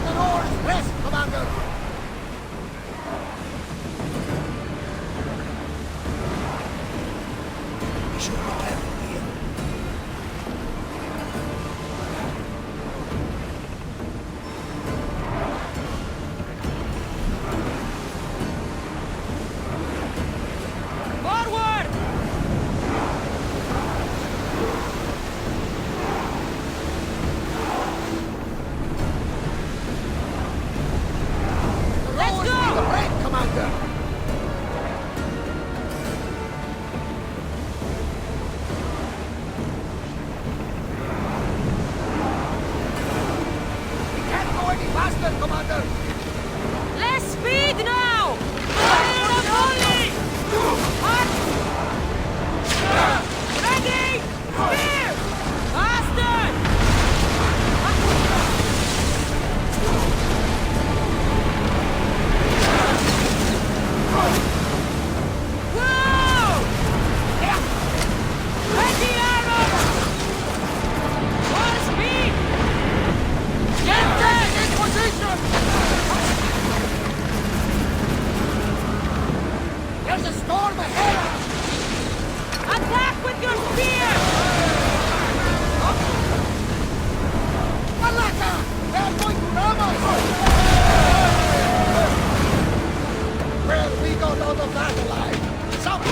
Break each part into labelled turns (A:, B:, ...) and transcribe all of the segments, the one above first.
A: Let the oars rest, Commander! We should be careful here.
B: Forward!
A: Let's go! Need a break, Commander! We can't go any faster, Commander!
B: Less speed now! Fire only! Hot! Ready! Spear! Faster! Whoa! Ready, arrows! More speed! Get that in position!
A: There's a storm ahead!
B: Attack with your spear!
A: Malaka! They're going to ram us! Well, we got out of that alive. Some...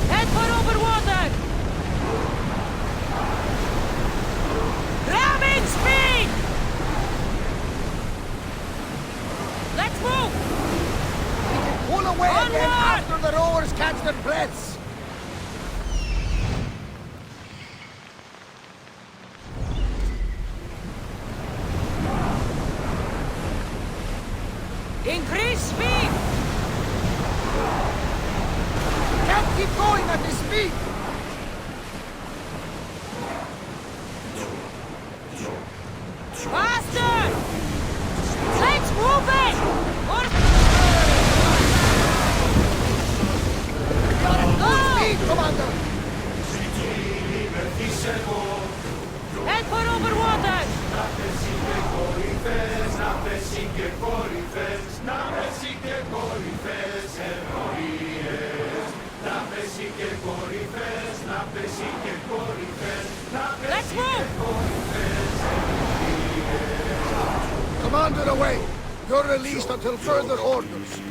B: Head for over water! Ramming speed! Let's move!
A: Pull away again
B: Onward!
A: after the rowers catch their breaths!
B: Increase speed!
A: Can't keep going at this speed!
B: Faster! Let's move it! Or
A: We are at
B: Go!
A: full speed, Commander!
B: head for over water! Let's move!
A: Commander away! You're released until further orders.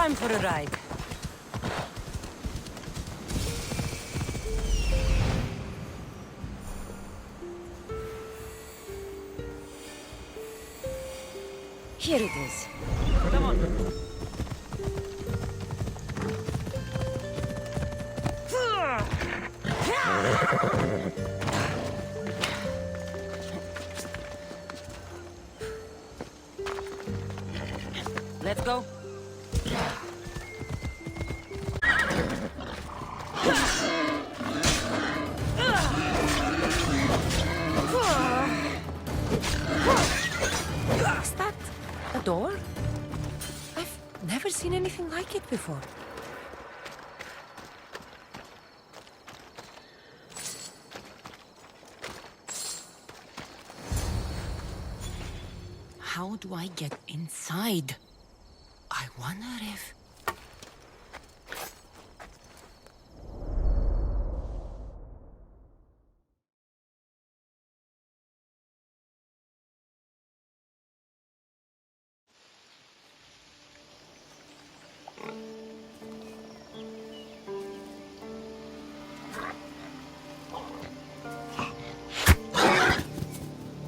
B: Time for a ride. Here it is. Come on. Let's go.
C: Is that a door? I've never seen anything like it before. How do I get inside? I wonder if...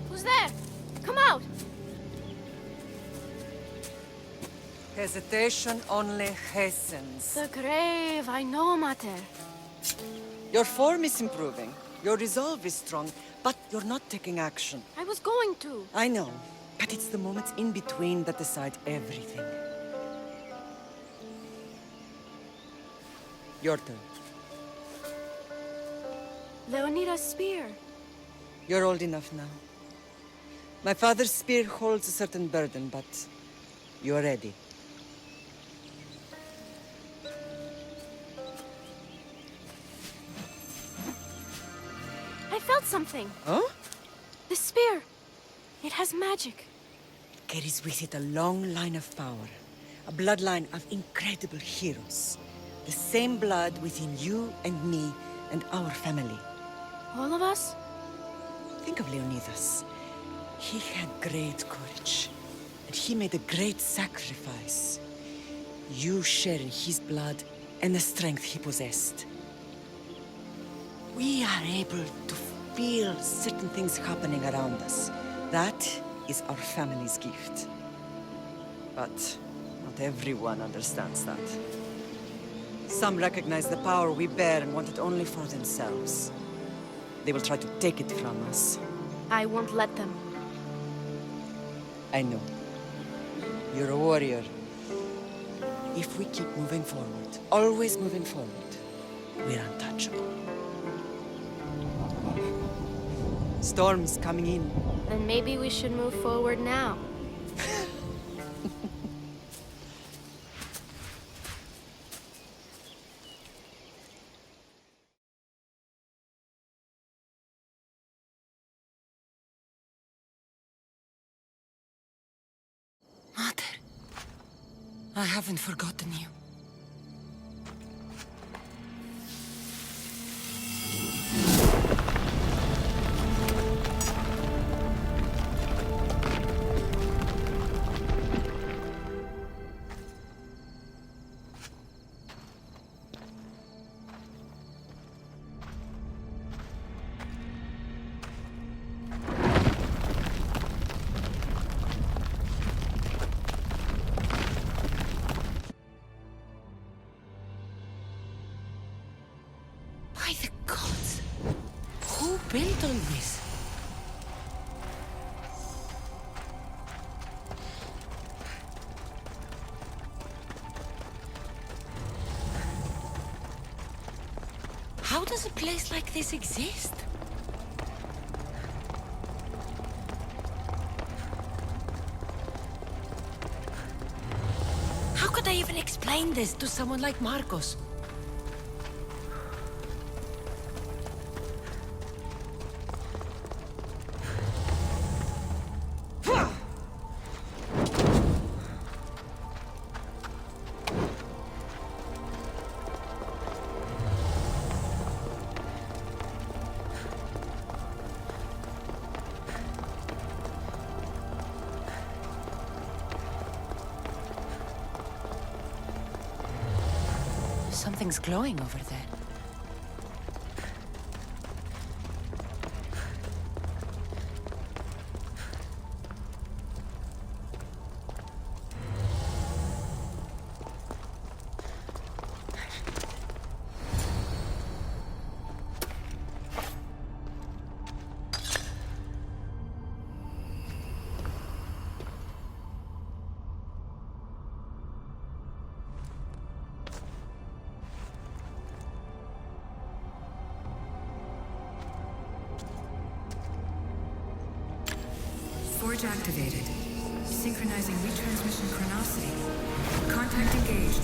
D: Who's there? Come out!
C: Hesitation only hastens.
D: The grave, I know, Mater.
C: Your form is improving. Your resolve is strong, but you're not taking action.
D: I was going to.
C: I know, but it's the moments in between that decide everything. Your turn.
D: Leonida's spear.
C: You're old enough now. My father's spear holds a certain burden, but you're ready.
D: I felt something.
C: Huh?
D: The spear. It has magic.
C: Carries with it a long line of power. A bloodline of incredible heroes. The same blood within you and me and our family.
D: All of us?
C: Think of Leonidas. He had great courage. And he made a great sacrifice. You share in his blood and the strength he possessed. We are able to feel certain things happening around us. That is our family's gift. But not everyone understands that. Some recognize the power we bear and want it only for themselves. They will try to take it from us.
D: I won't let them.
C: I know. You're a warrior. If we keep moving forward, always moving forward, we're untouchable. Storm's coming in.
D: Then maybe we should move forward now.
C: Mother, I haven't forgotten you. By the gods! Who built all this? How does a place like this exist? How could I even explain this to someone like Marcos?
B: Something's glowing over there.
E: Forge activated. Synchronizing retransmission chronicity. Contact engaged.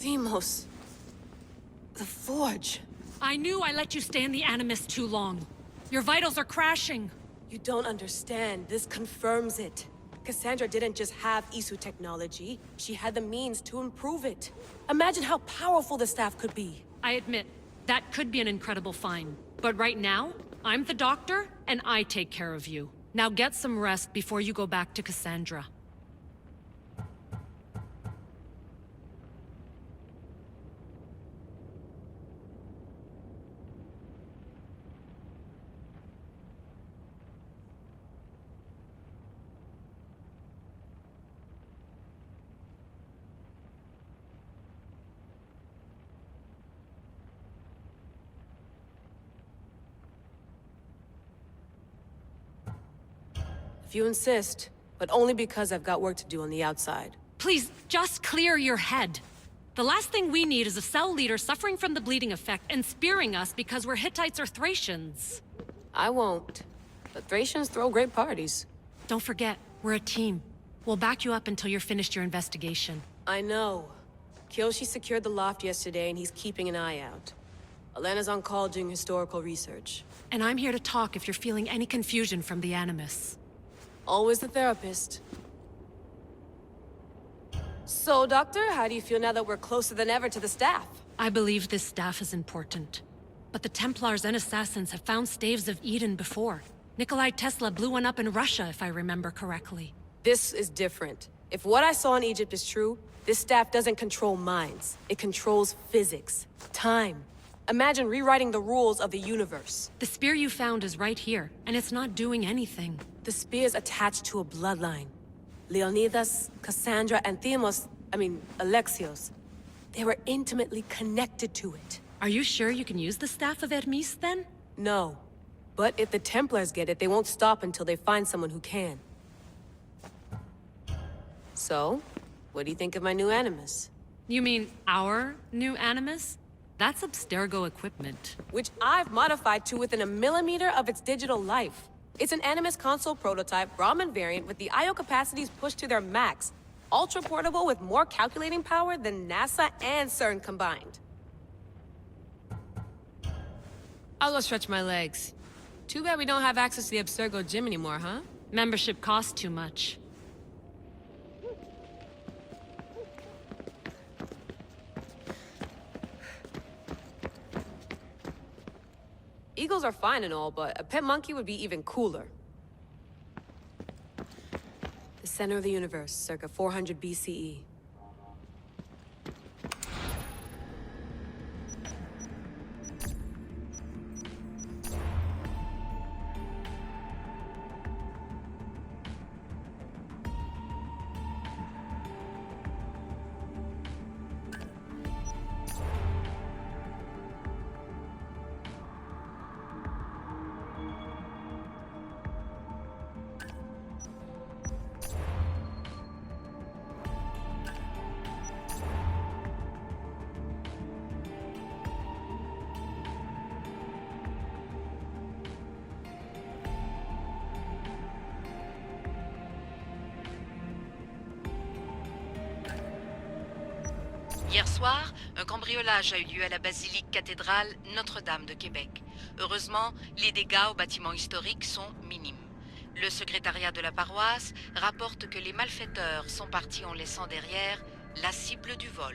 D: Themos. The Forge.
F: I knew I let you stay in the Animus too long. Your vitals are crashing.
D: You don't understand. This confirms it. Cassandra didn't just have Isu technology. She had the means to improve it. Imagine how powerful the staff could be.
F: I admit, that could be an incredible find. But right now, I'm the doctor, and I take care of you. Now get some rest before you go back to Cassandra.
D: If you insist, but only because I've got work to do on the outside.
F: Please, just clear your head. The last thing we need is a cell leader suffering from the bleeding effect and spearing us because we're Hittites or Thracians.
D: I won't. But Thracians throw great parties.
F: Don't forget, we're a team. We'll back you up until you're finished your investigation.
D: I know. Kyoshi secured the loft yesterday and he's keeping an eye out. Elena's on call doing historical research.
F: And I'm here to talk if you're feeling any confusion from the Animus.
D: Always the therapist. So, Doctor, how do you feel now that we're closer than ever to the staff?
F: I believe this staff is important. But the Templars and Assassins have found staves of Eden before. Nikolai Tesla blew one up in Russia, if I remember correctly.
D: This is different. If what I saw in Egypt is true, this staff doesn't control minds. It controls physics, time. Imagine rewriting the rules of the universe.
F: The spear you found is right here, and it's not doing anything.
D: The spear's attached to a bloodline. Leonidas, Cassandra, and Alexios. They were intimately connected to it.
F: Are you sure you can use the Staff of Hermes, then?
D: No. But if the Templars get it, they won't stop until they find someone who can. So, what do you think of my new Animus?
F: You mean our new Animus? That's Abstergo equipment.
D: Which I've modified to within a millimeter of its digital life. It's an Animus console prototype, Brahmin variant with the I/O capacities pushed to their max. Ultra portable with more calculating power than NASA and CERN combined. I'll go stretch my legs. Too bad we don't have access to the Abstergo gym anymore, huh?
F: Membership costs too much.
D: Eagles are fine and all, but a pet monkey would be even cooler. The center of the universe, circa 400 BCE.
G: Hier soir, un cambriolage a eu lieu à la basilique cathédrale Notre-Dame de Québec. Heureusement, les dégâts au bâtiment historique sont minimes. Le secrétariat de la paroisse rapporte que les malfaiteurs sont partis en laissant derrière la cible du vol.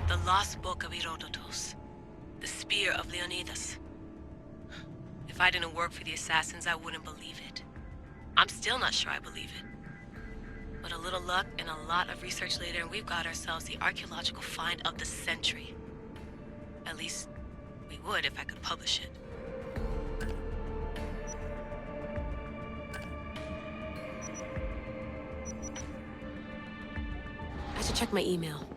G: The Lost Book of Herodotus. The Spear of Leonidas. If I didn't work for the assassins, I wouldn't believe it. I'm still not sure I believe it. But a little luck and a lot of research later, and we've got ourselves the archaeological find of the century. At least, we would if I could publish it.
D: I should check my email.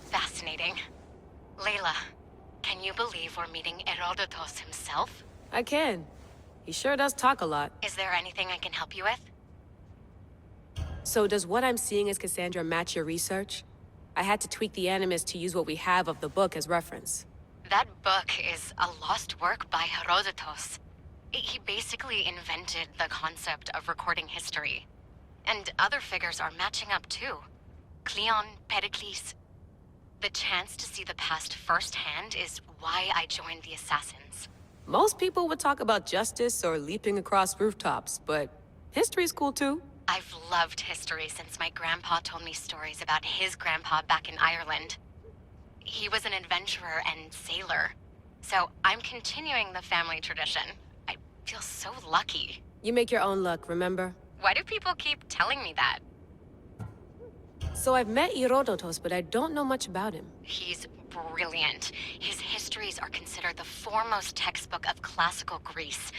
H: Fascinating. Layla, can you believe we're meeting Herodotus himself?
D: I can. He sure does talk a lot.
H: Is there anything I can help you with?
D: So does what I'm seeing as Cassandra match your research? I had to tweak the animus to use what we have of the book as reference.
H: That book is a lost work by Herodotus. He basically invented the concept of recording history. And other figures are matching up too. Cleon, Pericles. The chance to see the past firsthand is why I joined the Assassins.
D: Most people would talk about justice or leaping across rooftops, but history's cool too.
H: I've loved history since my grandpa told me stories about his grandpa back in Ireland. He was an adventurer and sailor. So I'm continuing the family tradition. I feel so lucky.
D: You make your own luck, remember?
H: Why do people keep telling me that?
D: So I've met Herodotus, but I don't know much about him.
H: He's brilliant. His histories are considered the foremost textbook of classical Greece.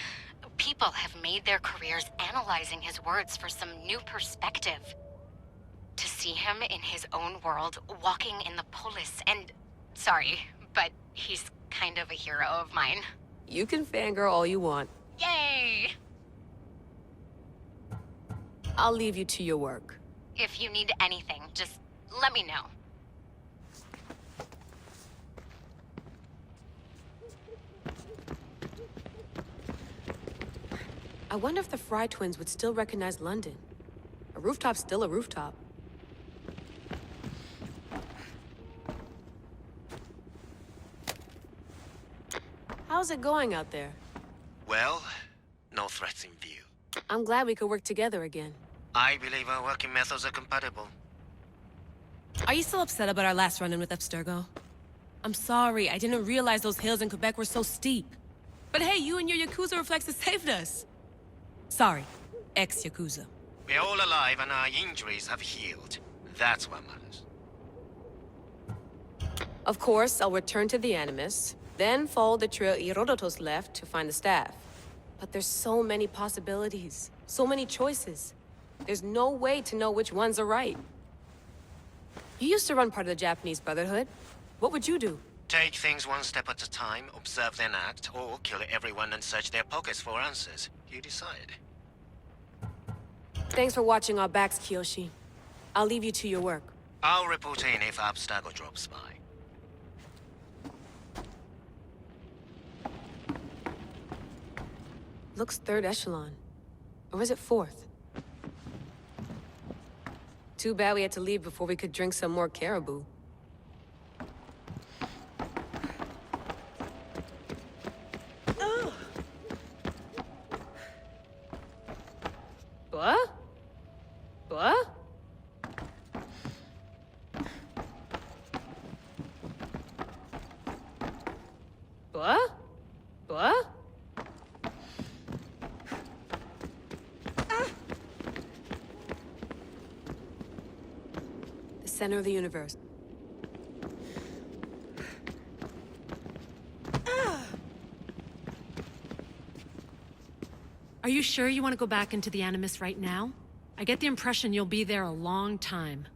H: People have made their careers analyzing his words for some new perspective. To see him in his own world, walking in the polis, and... Sorry, but he's kind of a hero of mine.
D: You can fangirl all you want.
H: Yay!
D: I'll leave you to your work.
H: If you need anything, just let me know.
D: I wonder if the Fry twins would still recognize London. A rooftop's still a rooftop. How's it going out there?
I: Well, no threats in view.
D: I'm glad we could work together again.
I: I believe our working methods are compatible.
D: Are you still upset about our last run-in with Abstergo? I'm sorry, I didn't realize those hills in Quebec were so steep. But hey, you and your Yakuza reflexes saved us. Sorry, ex-Yakuza.
I: We're all alive and our injuries have healed. That's what matters.
D: Of course, I'll return to the Animus, then follow the trail Herodotus left to find the staff. But there's so many possibilities, so many choices. There's no way to know which ones are right. You used to run part of the Japanese Brotherhood. What would you do?
I: Take things one step at a time, observe then act, or kill everyone and search their pockets for answers. You decide.
D: Thanks for watching our backs, Kiyoshi. I'll leave you to your work.
I: I'll report in if Abstergo drops by.
D: Looks third echelon. Or is it fourth? Too bad we had to leave before we could drink some more caribou. What? What? What? What? The center of the universe.
F: Are you sure you want to go back into the Animus right now? I get the impression you'll be there a long time.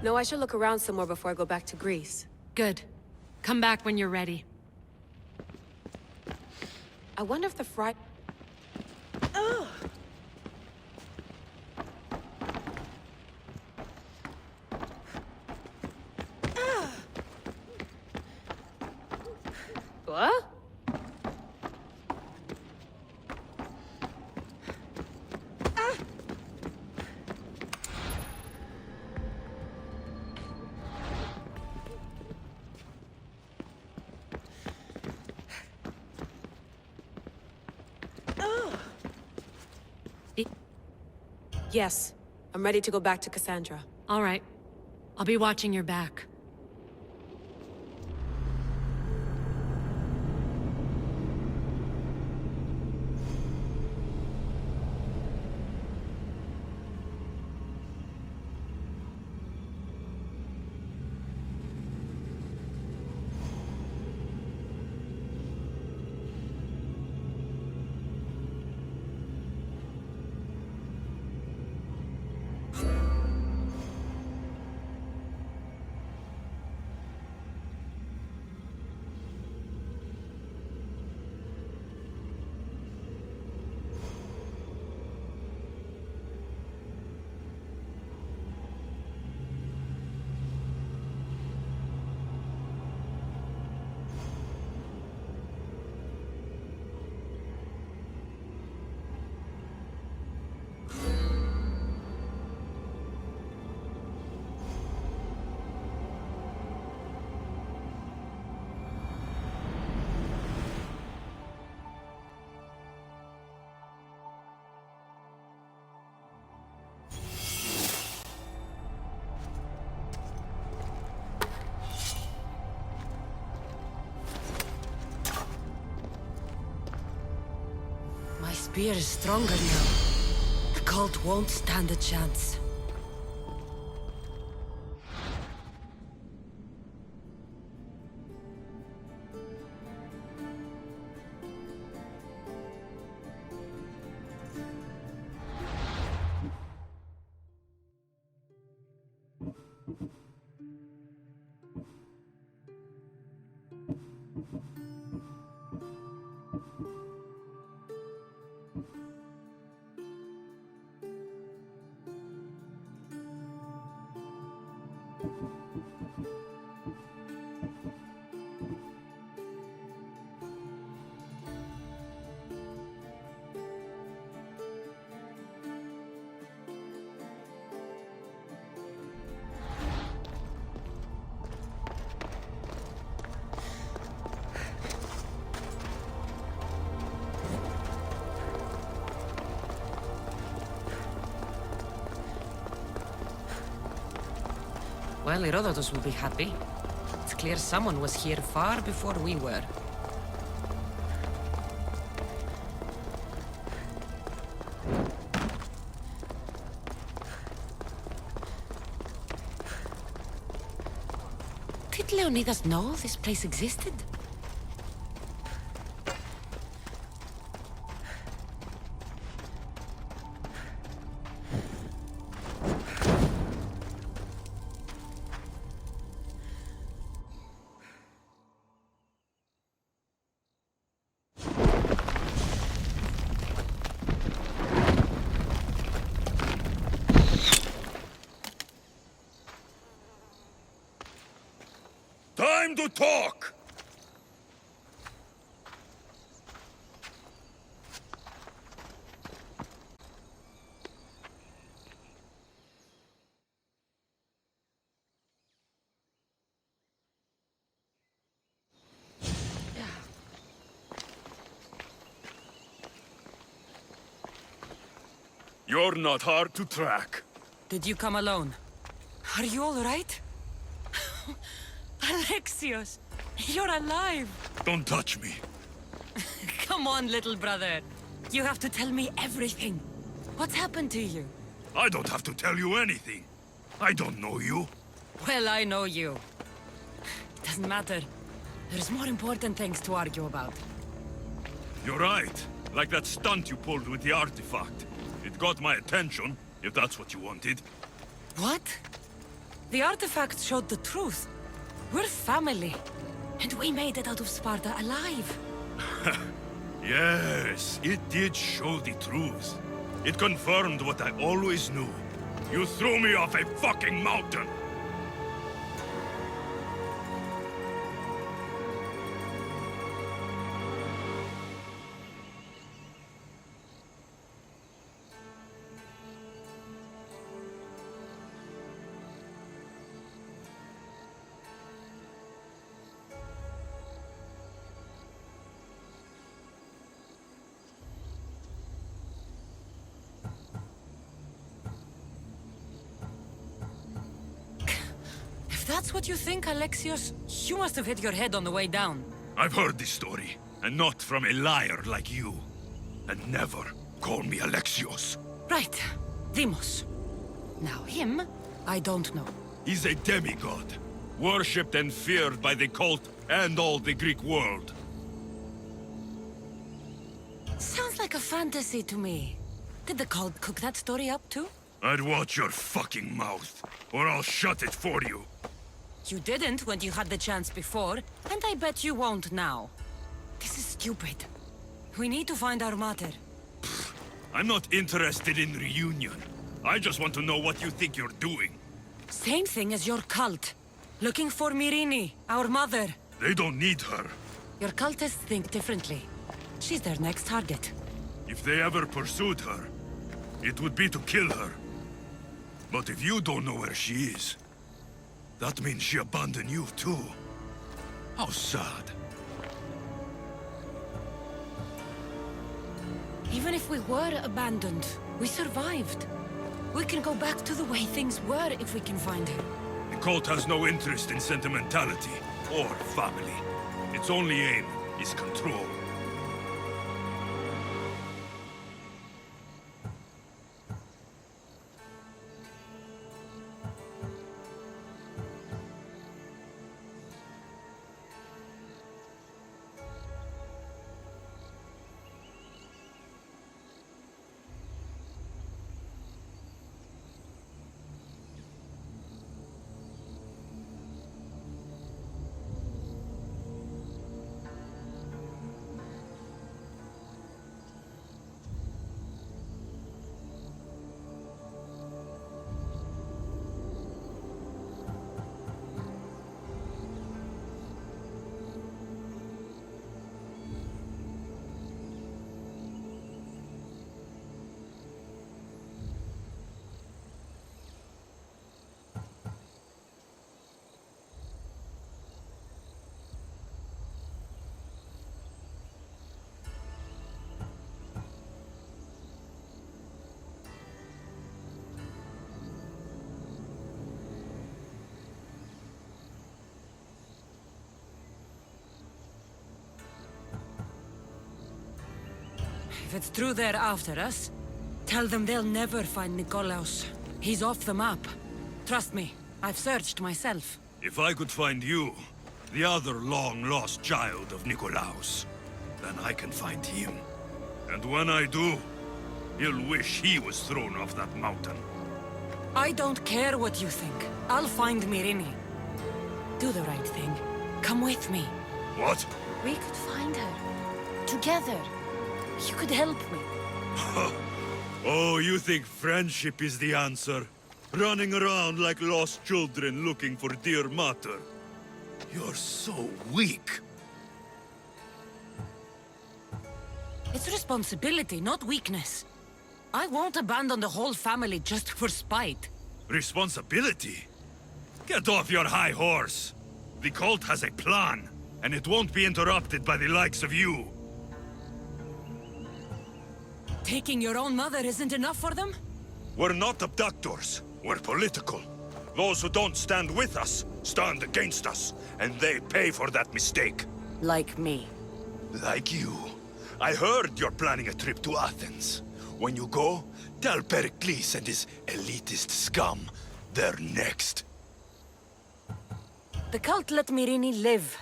D: No, I should look around some more before I go back to Greece.
F: Good. Come back when you're ready.
D: I wonder if the Fry... What? Yes, I'm ready to go back to Cassandra.
F: All right. I'll be watching your back.
B: My spear is stronger now. The cult won't stand a chance. Well, Herodotus will be happy. It's clear someone was here far before we were. Did Leonidas know this place existed?
J: Time to talk! You're not hard to track.
B: Did you come alone? Are you all right? Alexios, you're alive!
J: Don't touch me.
B: Come on, little brother. You have to tell me everything. What's happened to you?
J: I don't have to tell you anything. I don't know you.
B: Well, I know you. It doesn't matter. There's more important things to argue about.
J: You're right. Like that stunt you pulled with the artifact. It got my attention, if that's what you wanted.
B: What? The artifact showed the truth. We're family. And we made it out of Sparta alive.
J: Yes, it did show the truth. It confirmed what I always knew. You threw me off a fucking mountain!
B: If that's what you think, Alexios, you must have hit your head on the way down.
J: I've heard this story, and not from a liar like you. And never call me Alexios.
B: Right. Demos. Now him, I don't know.
J: He's a demigod, worshipped and feared by the cult and all the Greek world.
B: Sounds like a fantasy to me. Did the cult cook that story up too?
J: I'd watch your fucking mouth, or I'll shut it for you.
B: You didn't when you had the chance before, and I bet you won't now. This is stupid. We need to find our mater.
J: I'm not interested in reunion. I just want to know what you think you're doing.
B: Same thing as your cult. Looking for Myrine, our mother.
J: They don't need her.
B: Your cultists think differently. She's their next target.
J: If they ever pursued her, it would be to kill her. But if you don't know where she is, that means she abandoned you too. How sad.
B: Even if we were abandoned, we survived. We can go back to the way things were if we can find her.
J: The cult has no interest in sentimentality or family. Its only aim is control.
B: If it's true they're after us, tell them they'll never find Nikolaos. He's off the map. Trust me, I've searched myself.
J: If I could find you, the other long-lost child of Nikolaos, then I can find him. And when I do, he'll wish he was thrown off that mountain.
B: I don't care what you think. I'll find Myrini. Do the right thing. Come with me.
J: What?
B: We could find her. Together. You could help me.
J: Oh, you think friendship is the answer? Running around like lost children looking for dear mater. You're so weak.
B: It's responsibility, not weakness. I won't abandon the whole family just for spite.
J: Responsibility? Get off your high horse. The cult has a plan, and it won't be interrupted by the likes of you.
B: Taking your own mother isn't enough for them?
J: We're not abductors. We're political. Those who don't stand with us, stand against us, and they pay for that mistake.
B: Like me.
J: Like you. I heard you're planning a trip to Athens. When you go, tell Pericles and his elitist scum they're next.
B: The cult let Myrini live.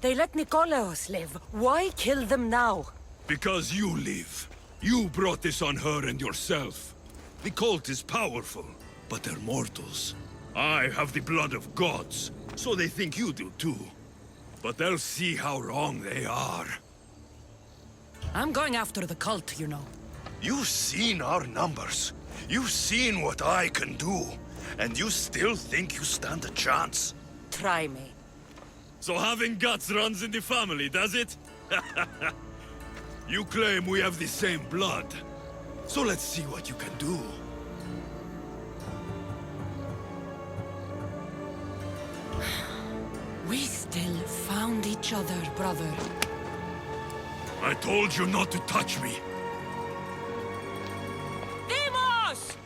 B: They let Nikolaos live. Why kill them now?
J: Because you live. You brought this on her and yourself. The cult is powerful, but they're mortals. I have the blood of gods, so they think you do too. But they'll see how wrong they are.
B: I'm going after the cult, you know.
J: You've seen our numbers. You've seen what I can do. And you still think you stand a chance?
B: Try me.
J: So having guts runs in the family, does it? You claim we have the same blood. So let's see what you can do.
B: We still found each other, brother.
J: I told you not to touch me.
B: Demos!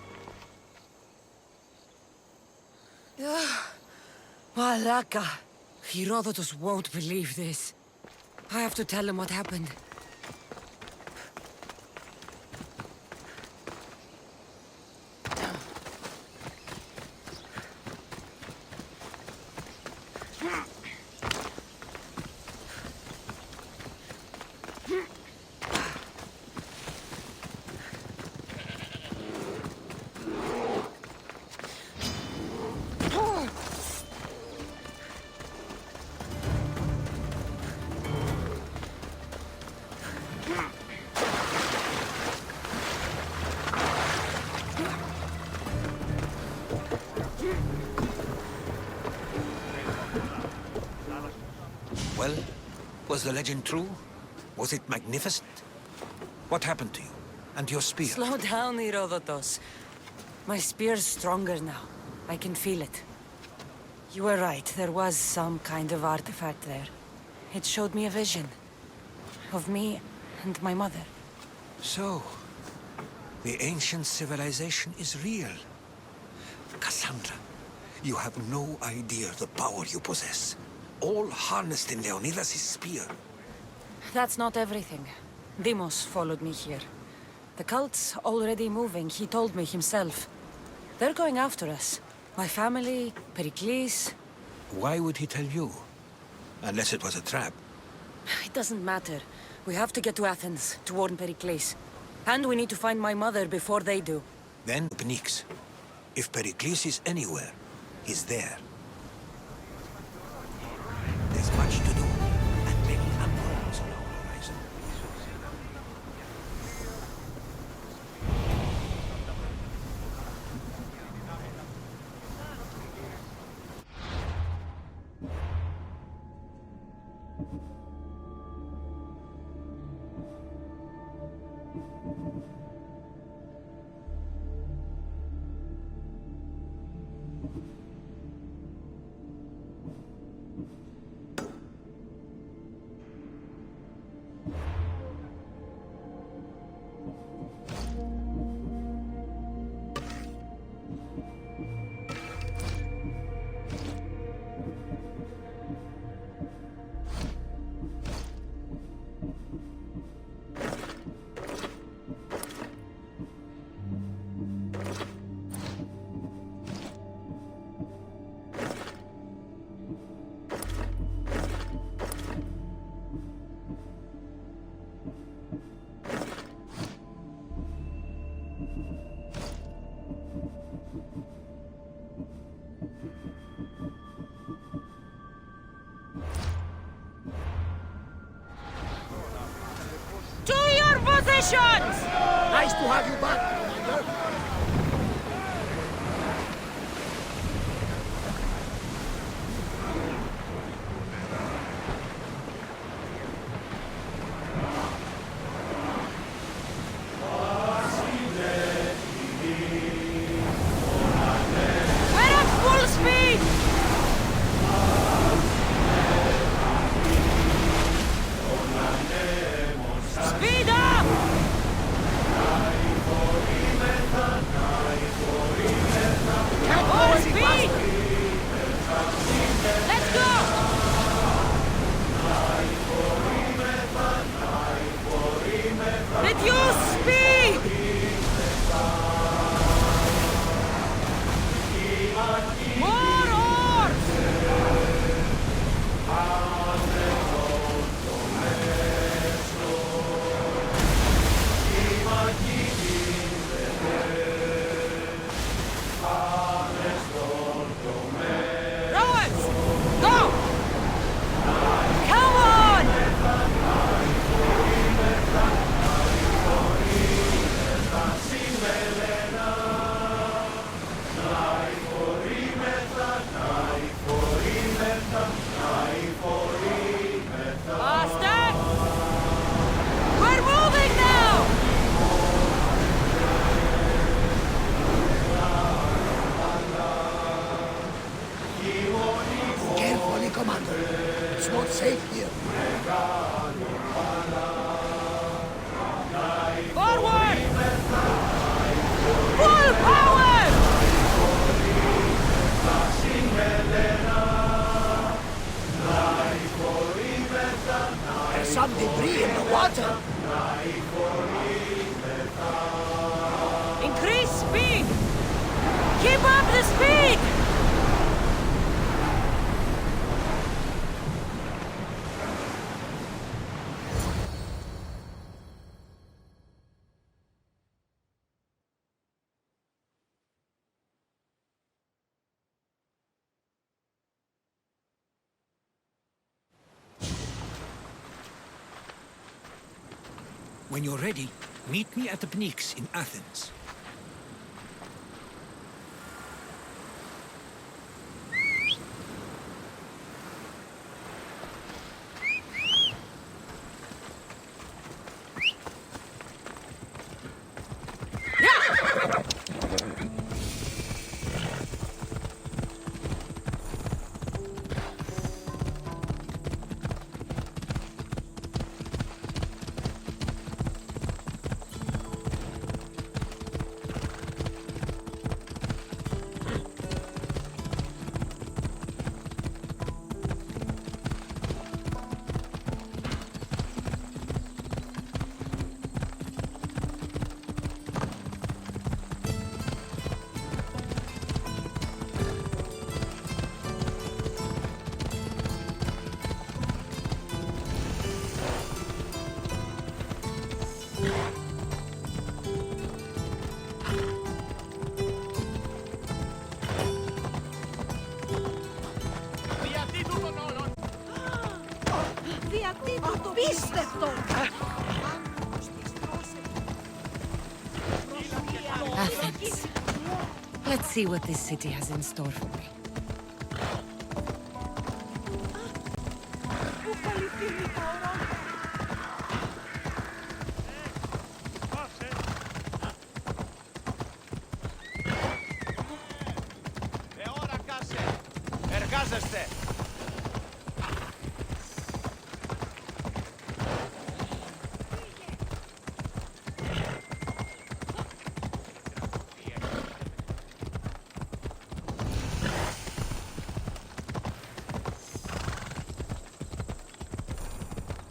B: Malaka. Herodotus won't believe this. I have to tell him what happened.
A: Well, was the legend true? Was it magnificent? What happened to you? And your spear?
B: Slow down, Herodotus. My spear's stronger now. I can feel it. You were right. There was some kind of artifact there. It showed me a vision. Of me and my mother.
A: So, the ancient civilization is real. Cassandra, you have no idea the power you possess. All harnessed in Leonidas' spear.
B: That's not everything. Demos followed me here. The cult's already moving, he told me himself. They're going after us. My family, Pericles.
A: Why would he tell you? Unless it was a trap.
B: It doesn't matter. We have to get to Athens, to warn Pericles. And we need to find my mother before they do.
A: Then Pnyx. If Pericles is anywhere, he's there. There's much to do, and many unknowns on our horizon.
B: To your positions!
A: Nice to have you back, Commander.
B: We're at full speed! Speed up! More speed! Let's go! Reduce speed! More oars! Rowers! Go! Come on! Faster! We're moving now!
A: Carefully, Commander. It's not safe here.
B: Forward! Full power!
A: There's some debris in the water.
B: Increase speed! Keep up the speed!
A: When you're ready, meet me at the Pnyx in Athens.
B: Athens. Let's see what this city has in store for me.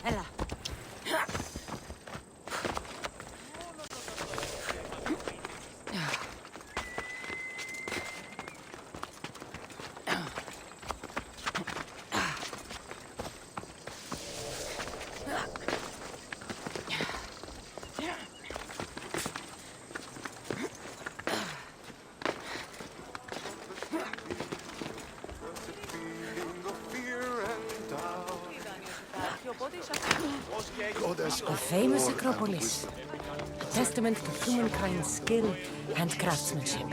B: Ella. The famous Acropolis. A testament to humankind's skill and craftsmanship.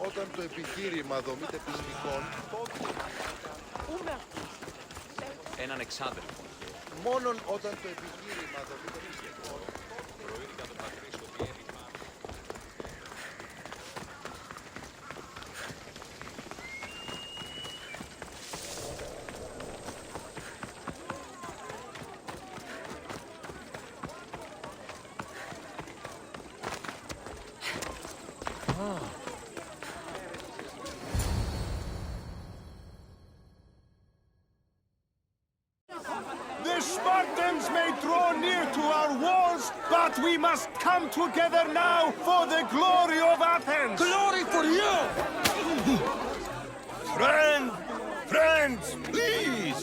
K: Όταν το επιχείρημα δομείται πιστικών, τότε...
L: Έναν εξάδελφο.
K: Μόνον όταν το επιχείρημα δομείται πιστικών, προείδηκα τον πατρίς ότι έρημα...
M: The Spartans may draw near to our walls, but we must come together now for the glory of Athens!
A: Glory for you!
J: Friends, please!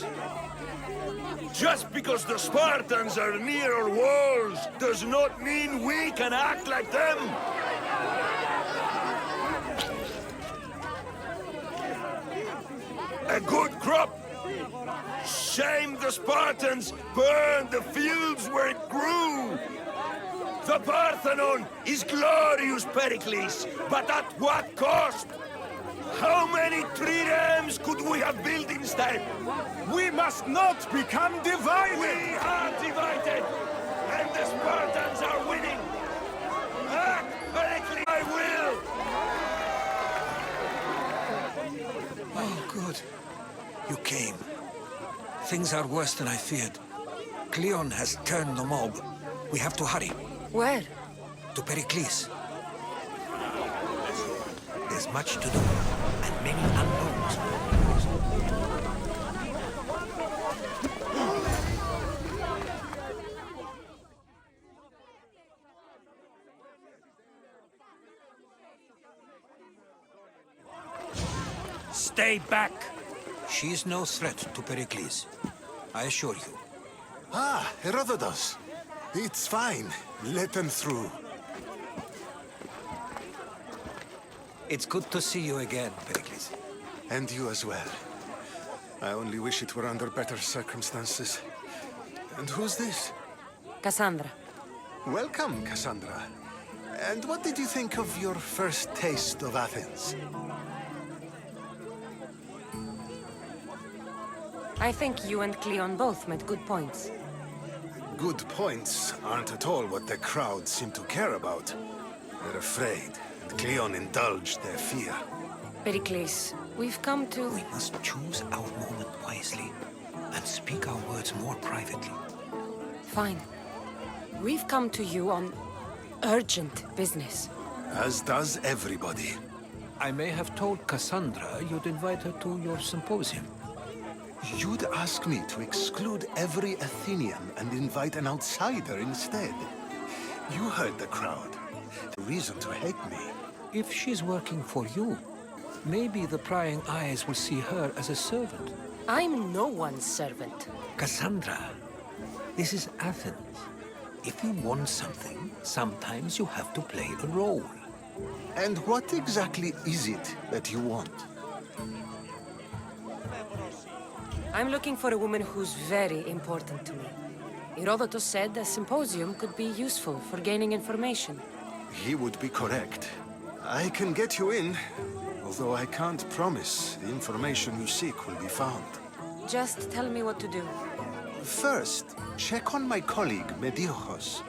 J: Just because the Spartans are near our walls does not mean we can act like them! A good crop! Shame the Spartans burned the fields where it grew! The Parthenon is glorious, Pericles, but at what cost? How many triremes could we have built instead?
M: We must not become divided!
J: We are divided, and the Spartans are winning! Act, Pericles, I will!
A: Oh, good. You came. Things are worse than I feared. Cleon has turned the mob. We have to hurry.
B: Where?
A: To Pericles. There's much to do, and many unknowns. Stay back! She's no threat to Pericles. I assure you.
K: Ah, Herodotus. It's fine. Let them through.
A: It's good to see you again, Pericles.
K: And you as well. I only wish it were under better circumstances. And who's this?
B: Cassandra.
K: Welcome, Cassandra. And what did you think of your first taste of Athens?
B: I think you and Cleon both made good points.
K: Good points aren't at all what the crowd seem to care about. They're afraid, and Cleon indulged their fear.
B: Pericles, We've come to...
A: We must choose our moment wisely and speak our words more privately.
B: Fine. We've come to you on urgent business.
K: As does everybody.
A: I may have told Cassandra you'd invite her to your symposium.
K: You'd ask me to exclude every Athenian and invite an outsider instead. You heard the crowd. The reason to hate me.
A: If she's working for you, maybe the prying eyes will see her as a servant.
B: I'm no one's servant.
A: Cassandra, this is Athens. If you want something, sometimes you have to play a role.
K: And what exactly is it that you want?
B: I'm looking for a woman who's very important to me. Herodotus said a symposium could be useful for gaining information.
K: He would be correct. I can get you in, although I can't promise the information you seek will be found.
B: Just tell me what to do.
K: First, check on my colleague, Mediochos.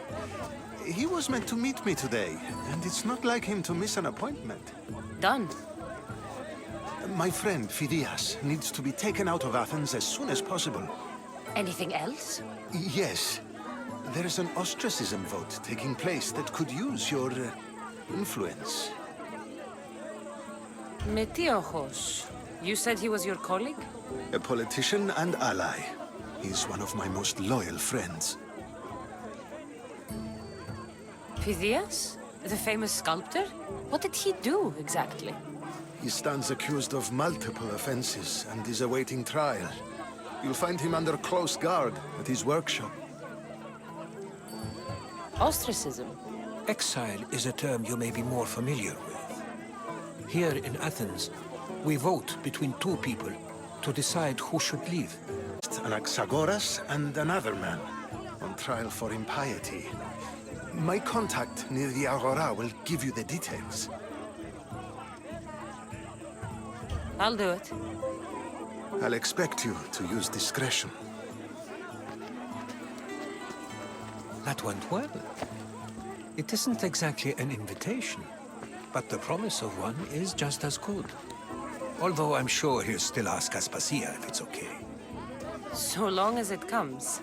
K: He was meant to meet me today, and it's not like him to miss an appointment.
B: Done.
K: My friend, Phidias, needs to be taken out of Athens as soon as possible.
B: Anything else?
K: Yes. There's an ostracism vote taking place that could use your influence.
B: Metiochos. You said he was your colleague?
K: A politician and ally. He's one of my most loyal friends.
B: Phidias? The famous sculptor? What did he do, exactly?
K: He stands accused of multiple offenses and is awaiting trial. You'll find him under close guard at his workshop.
B: Ostracism?
A: Exile is a term you may be more familiar with. Here in Athens, we vote between two people to decide who should leave.
K: Anaxagoras and another man, on trial for impiety. My contact near the Agora will give you the details.
B: I'll do it.
K: I'll expect you to use discretion.
A: That went well. It isn't exactly an invitation, but the promise of one is just as good. Although I'm sure he'll still ask Aspasia if it's okay.
B: So long as it comes.